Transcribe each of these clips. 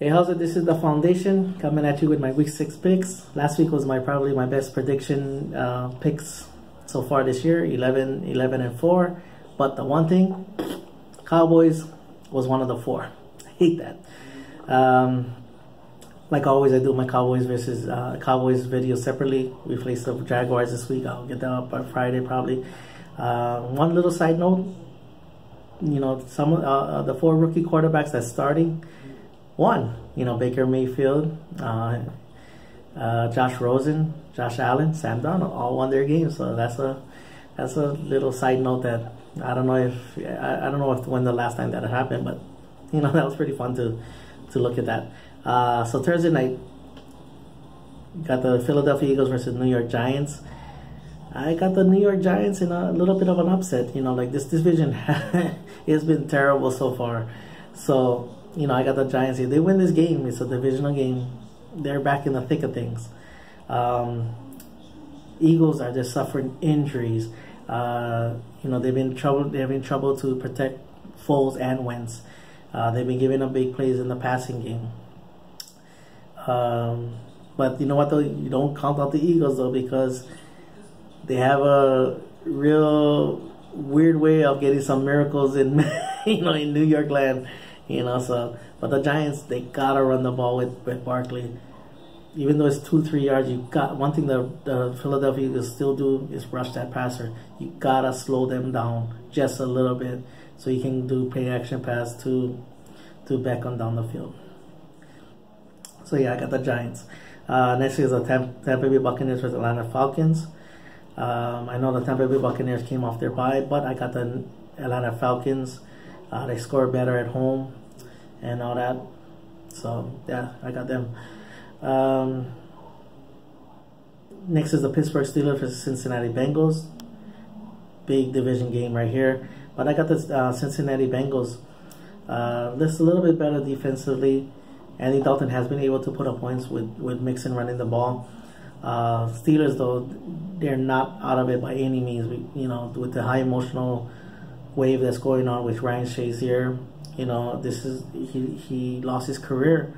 Hey, how's it? This is the Foundation coming at you with my week 6 picks. Last week was probably my best prediction picks so far this year, 11 and 4. But the one thing, Cowboys was one of the 4. I hate that. Like always, I do my Cowboys versus Cowboys video separately. We face the Jaguars this week. I'll get that up on Friday probably. One little side note, some of the 4 rookie quarterbacks that's starting. One, Baker Mayfield, Josh Rosen, Josh Allen, Sam Darnold, all won their games. So that's a little side note that I don't know if when the last time that happened, but that was pretty fun to look at that. So Thursday night, got the Philadelphia Eagles versus New York Giants. I got the New York Giants in a little bit of an upset. Like this division has been terrible so far. So I got the Giants here. They win this game. It's a divisional game. They're back in the thick of things. Eagles are just suffering injuries. They've been having trouble to protect Foles and Wentz. They've been giving up big plays in the passing game. But you know what though? You don't count out the Eagles though, because they have a real weird way of getting some miracles in in New York land. But the Giants, they gotta run the ball with Barkley. Even though it's 2-3 yards, you got one thing that the Philadelphia Eagles still do is rush that passer. You gotta slow them down just a little bit so you can do play action pass to Beckham down the field. So yeah, I got the Giants. Next is the Tampa Bay Buccaneers versus Atlanta Falcons. I know the Tampa Bay Buccaneers came off their bye, but I got the Atlanta Falcons. They score better at home and all that. So yeah, I got them. Next is the Pittsburgh Steelers versus Cincinnati Bengals. Big division game right here. But I got the Cincinnati Bengals. This a little bit better defensively. Andy Dalton has been able to put up points with Mixon running the ball. Steelers though, they're not out of it by any means. With the high emotional wave that's going on with Ryan Shazier, this is he lost his career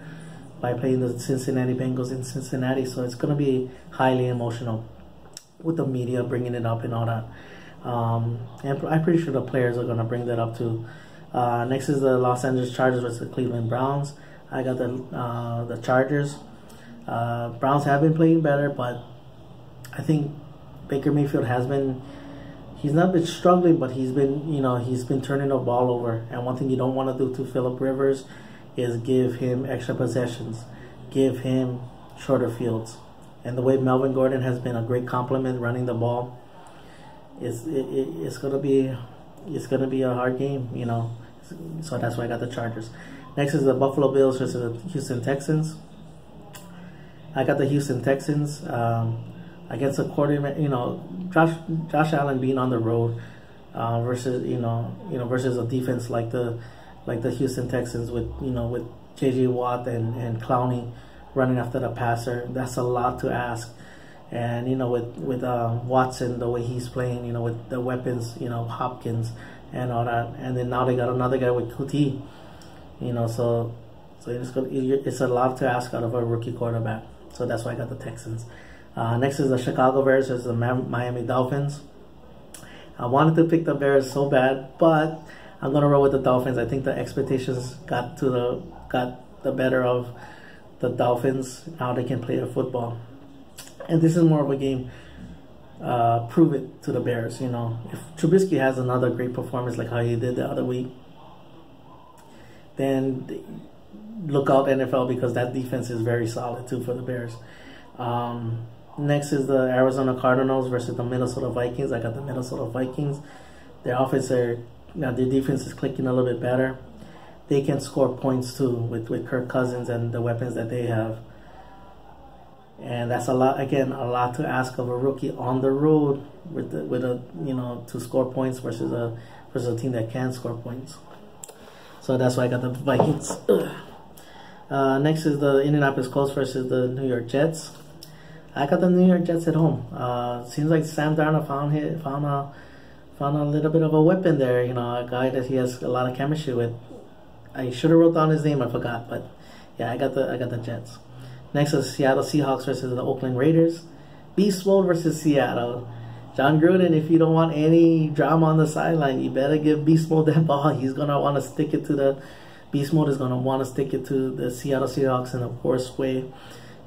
by playing the Cincinnati Bengals in Cincinnati, so it's going to be highly emotional with the media bringing it up and all that. And I'm pretty sure the players are going to bring that up too. Next is the Los Angeles Chargers versus the Cleveland Browns. I got the Chargers. Browns have been playing better, but I think Baker Mayfield has been. He's not been struggling, but he's been turning the ball over. And one thing you don't want to do to Phillip Rivers is give him extra possessions, give him shorter fields. And the way Melvin Gordon has been a great compliment running the ball, it's gonna be a hard game, So that's why I got the Chargers. Next is the Buffalo Bills versus the Houston Texans. I got the Houston Texans. Against a quarterback, Josh Allen being on the road versus versus a defense like the Houston Texans with J.J. Watt and Clowney running after the passer. That's a lot to ask. And with Watson, the way he's playing, with the weapons, Hopkins and all that, and then now they got another guy with Kuti, so it's a lot to ask out of a rookie quarterback. So that's why I got the Texans. Next is the Chicago Bears versus the Miami Dolphins. I wanted to pick the Bears so bad, but I'm gonna roll with the Dolphins. I think the expectations got the better of the Dolphins. Now they can play their football, and this is more of a game. Prove it to the Bears. If Trubisky has another great performance like how he did the other week, then look out NFL, because that defense is very solid too for the Bears. Next is the Arizona Cardinals versus the Minnesota Vikings. I got the Minnesota Vikings. Their defense is clicking a little bit better. They can score points too with Kirk Cousins and the weapons that they have. And that's a lot to ask of a rookie on the road to score points versus a team that can score points. So that's why I got the Vikings. Next is the Indianapolis Colts versus the New York Jets. I got the New York Jets at home. Seems like Sam Darnold found a little bit of a weapon there. A guy that he has a lot of chemistry with. I should have wrote down his name, I forgot, but Yeah, I got the Jets. Next is Seattle Seahawks versus the Oakland Raiders. Beast Mode versus Seattle. John Gruden, if you don't want any drama on the sideline, you better give Beast Mode that ball. He's gonna want to stick it to the Beast Mode is gonna want to stick it to the Seattle Seahawks in a worst way.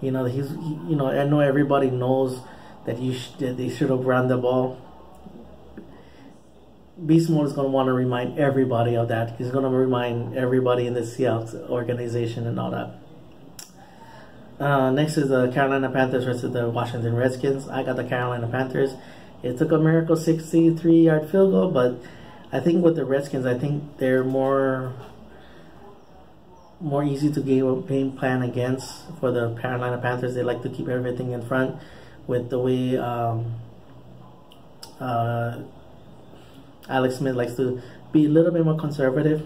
You know, I know everybody knows that they should have run the ball. Beast Mode is going to want to remind everybody of that. He's going to remind everybody in the Seahawks organization and all that. Next is the Carolina Panthers versus the Washington Redskins. I got the Carolina Panthers. It took a miracle 63-yard field goal, but I think with the Redskins, I think they're more easy to game plan against. For the Carolina Panthers, they like to keep everything in front with the way Alex Smith likes to be a little bit more conservative,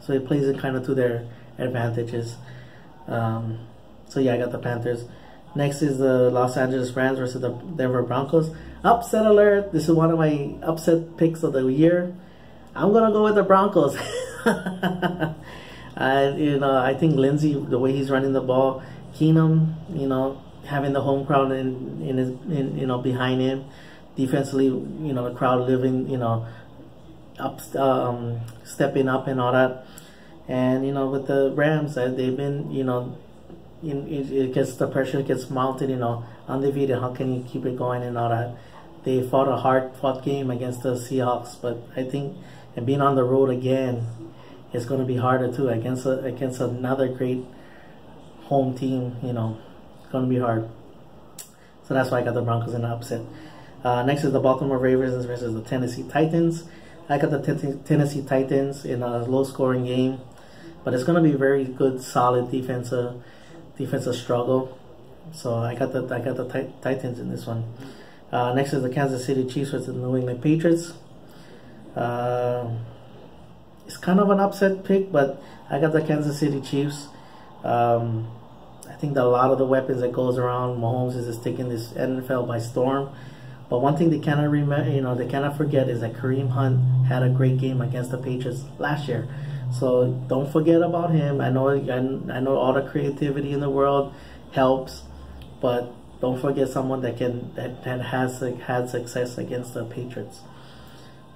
so he plays it kind of to their advantages. So yeah, I got the Panthers. Next is the Los Angeles Rams versus the Denver Broncos. Upset alert! This is one of my upset picks of the year. I'm gonna go with the Broncos. I think Lindsey, the way he's running the ball, Keenum, having the home crowd behind him. Defensively, the crowd living, stepping up and all that. And, with the Rams, they've been, it gets, the pressure gets mounted, undefeated. How can you keep it going and all that? They fought a hard-fought game against the Seahawks, but I think, and being on the road again, it's going to be harder too against another great home team. It's going to be hard. So that's why I got the Broncos in the upset. Next is the Baltimore Ravens versus the Tennessee Titans. I got the Tennessee Titans in a low-scoring game, but it's going to be very good, solid defensive struggle. So I got the Titans in this one. Next is the Kansas City Chiefs versus the New England Patriots. It's kind of an upset pick, but I got the Kansas City Chiefs. I think that a lot of the weapons that goes around, Mahomes is just taking this NFL by storm. But one thing they cannot remember, they cannot forget is that Kareem Hunt had a great game against the Patriots last year. So don't forget about him. I know all the creativity in the world helps, but don't forget someone that has had success against the Patriots.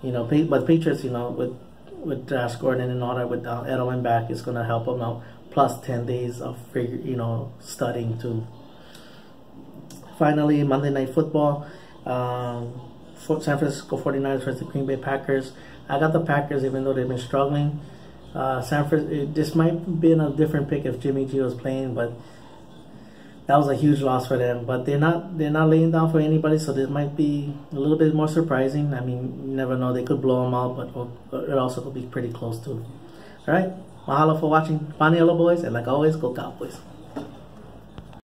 But Patriots, with Josh Gordon and all that, with Edelman back, is going to help them out. Plus 10 days of studying too. Finally, Monday Night Football. San Francisco 49ers versus the Green Bay Packers. I got the Packers even though they've been struggling. This might have been a different pick if Jimmy G was playing, but that was a huge loss for them. But they're not laying down for anybody, so this might be a little bit more surprising. I mean, you never know, they could blow them out, but it also could be pretty close too. All right, mahalo for watching Paniolo Boys, and like always, go Cowboys.